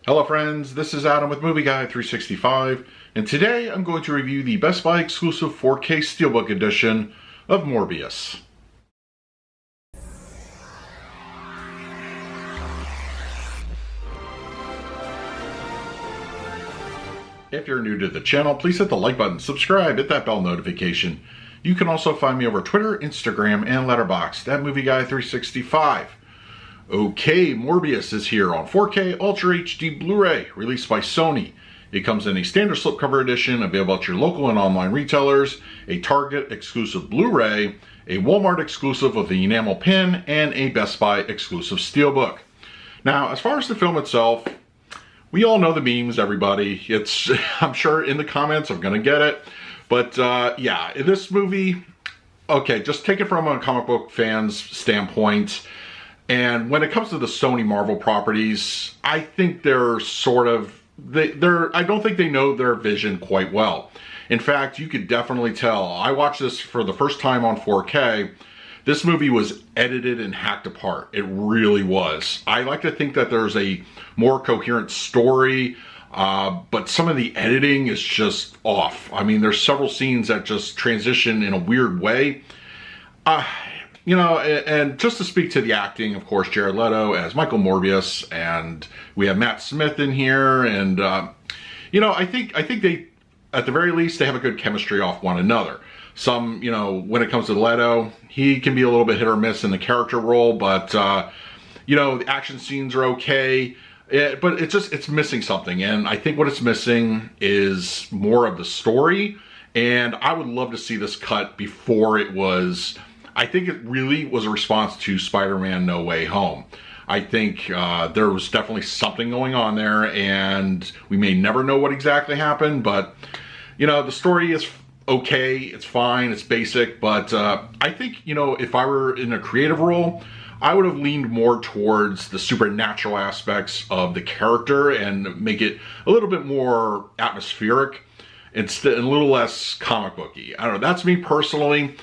Hello friends, this is Adam with Movie Guy 365, and today I'm going to review the Best Buy exclusive 4K Steelbook edition of Morbius. If you're new to the channel, please hit the like button, subscribe, hit that bell notification. You can also find me over Twitter, Instagram, and Letterboxd at Movie Guy 365. Okay, Morbius is here on 4K Ultra HD Blu-ray, released by Sony. It comes in a standard slipcover edition, available at your local and online retailers, a Target exclusive Blu-ray, a Walmart exclusive with the enamel pin, and a Best Buy exclusive steelbook. Now, as far as the film itself, we all know the memes, everybody. I'm sure in the comments I'm gonna get it. But yeah, this movie, okay, just take it from a comic book fan's standpoint. And when it comes to the Sony Marvel properties, I think they're sort of, I don't think they know their vision quite well. In fact, you could definitely tell. I watched this for the first time on 4K. This movie was edited and hacked apart. It really was. I like to think that there's a more coherent story, but some of the editing is just off. I mean, there's several scenes that just transition in a weird way. You know, and just to speak to the acting, of course, Jared Leto as Michael Morbius, and we have Matt Smith in here, and you know, I think they, at the very least, they have a good chemistry off one another. Some, you know, when it comes to Leto, he can be a little bit hit or miss in the character role, but you know, the action scenes are okay, but it's missing something, and I think what it's missing is more of the story, and I would love to see this cut before it was. I think it really was a response to Spider-Man No Way Home. I think there was definitely something going on there, and we may never know what exactly happened, but, you know, the story is okay, it's fine, it's basic, but I think, you know, if I were in a creative role, I would have leaned more towards the supernatural aspects of the character and make it a little bit more atmospheric and a little less comic booky. I don't know, that's me personally.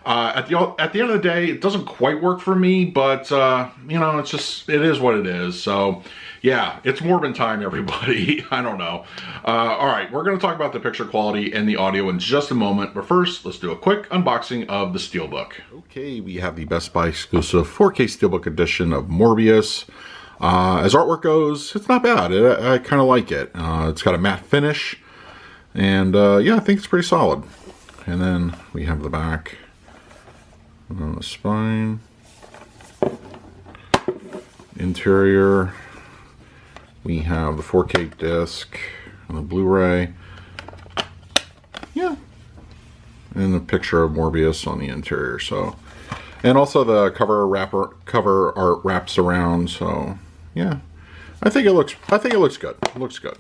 At the end of the day, it doesn't quite work for me, but, you know, it is what it is. So, yeah, it's Morbin time, everybody. I don't know. All right, we're going to talk about the picture quality and the audio in just a moment. But first, let's do a quick unboxing of the Steelbook. Okay, we have the Best Buy exclusive 4K Steelbook edition of Morbius. As artwork goes, it's not bad. I kind of like it. It's got a matte finish. And, yeah, I think it's pretty solid. And then we have the back. On the spine, interior, we have the 4K disc and the Blu-ray, yeah, and the picture of Morbius on the interior. So, and also the cover art wraps around. So, yeah, I think it looks good. It looks good.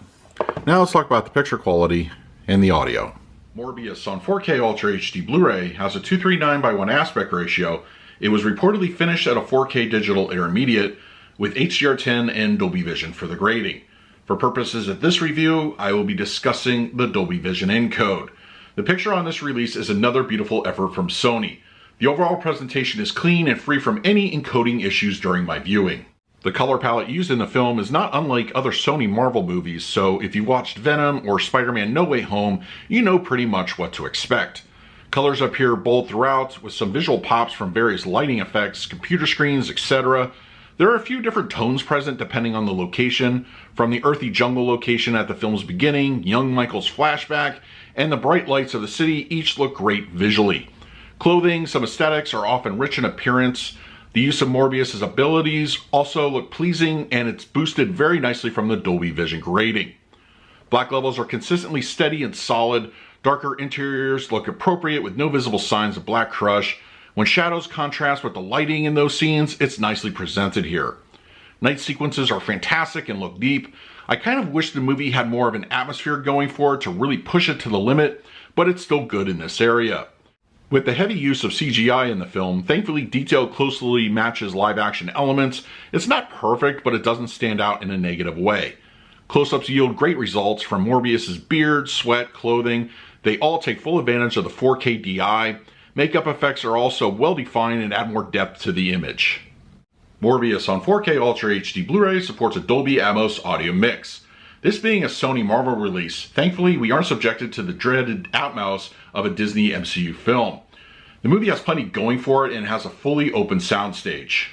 Now let's talk about the picture quality and the audio. Morbius on 4K Ultra HD Blu-ray has a 239:1 aspect ratio. It was reportedly finished at a 4K digital intermediate with HDR10 and Dolby Vision for the grading. For purposes of this review, I will be discussing the Dolby Vision encode. The picture on this release is another beautiful effort from Sony. The overall presentation is clean and free from any encoding issues during my viewing. The color palette used in the film is not unlike other Sony Marvel movies, so if you watched Venom or Spider-Man No Way Home, you know pretty much what to expect. Colors appear bold throughout, with some visual pops from various lighting effects, computer screens, etc. There are a few different tones present depending on the location, from the earthy jungle location at the film's beginning, young Michael's flashback, and the bright lights of the city each look great visually. Clothing, some aesthetics are often rich in appearance. The use of Morbius' abilities also look pleasing, and it's boosted very nicely from the Dolby Vision grading. Black levels are consistently steady and solid. Darker interiors look appropriate with no visible signs of black crush. When shadows contrast with the lighting in those scenes, it's nicely presented here. Night sequences are fantastic and look deep. I kind of wish the movie had more of an atmosphere going for it to really push it to the limit, but it's still good in this area. With the heavy use of CGI in the film, thankfully detail closely matches live action elements. It's not perfect, but it doesn't stand out in a negative way. Close-ups yield great results from Morbius' beard, sweat, clothing. They all take full advantage of the 4K DI. Makeup effects are also well defined and add more depth to the image. Morbius on 4K Ultra HD Blu-ray supports a Dolby Atmos audio mix. This being a Sony Marvel release, thankfully we aren't subjected to the dreaded Atmos of a Disney MCU film. The movie has plenty going for it and has a fully open soundstage.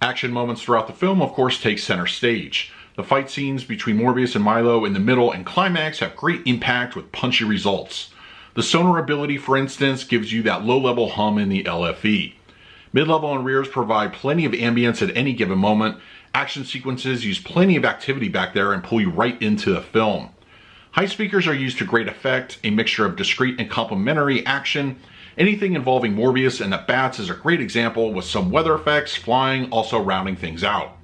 Action moments throughout the film, of course, take center stage. The fight scenes between Morbius and Milo in the middle and climax have great impact with punchy results. The sonar ability, for instance, gives you that low-level hum in the LFE. Mid-level and rears provide plenty of ambience at any given moment. Action sequences use plenty of activity back there and pull you right into the film. High speakers are used to great effect, a mixture of discrete and complementary action. Anything involving Morbius and the bats is a great example, with some weather effects, flying also rounding things out.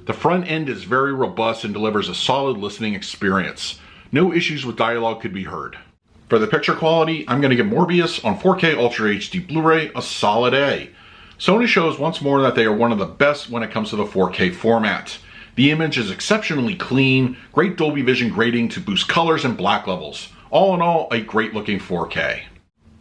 The front end is very robust and delivers a solid listening experience. No issues with dialogue could be heard. For the picture quality, I'm going to give Morbius on 4K Ultra HD Blu-ray a solid A. Sony shows once more that they are one of the best when it comes to the 4K format. The image is exceptionally clean, great Dolby Vision grading to boost colors and black levels. All in all, a great looking 4K.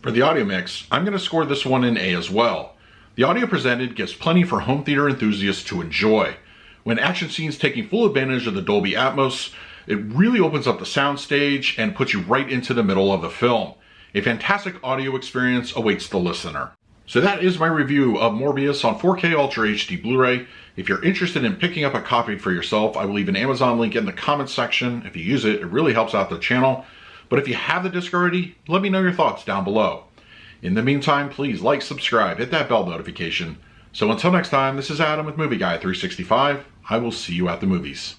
For the audio mix, I'm going to score this one an A as well. The audio presented gives plenty for home theater enthusiasts to enjoy. When action scenes taking full advantage of the Dolby Atmos, it really opens up the soundstage and puts you right into the middle of the film. A fantastic audio experience awaits the listener. So that is my review of Morbius on 4K Ultra HD Blu-ray. If you're interested in picking up a copy for yourself, I will leave an Amazon link in the comments section. If you use it, it really helps out the channel. But if you have the disc already, let me know your thoughts down below. In the meantime, please like, subscribe, hit that bell notification. So until next time, this is Adam with Movie Guy 365. I will see you at the movies.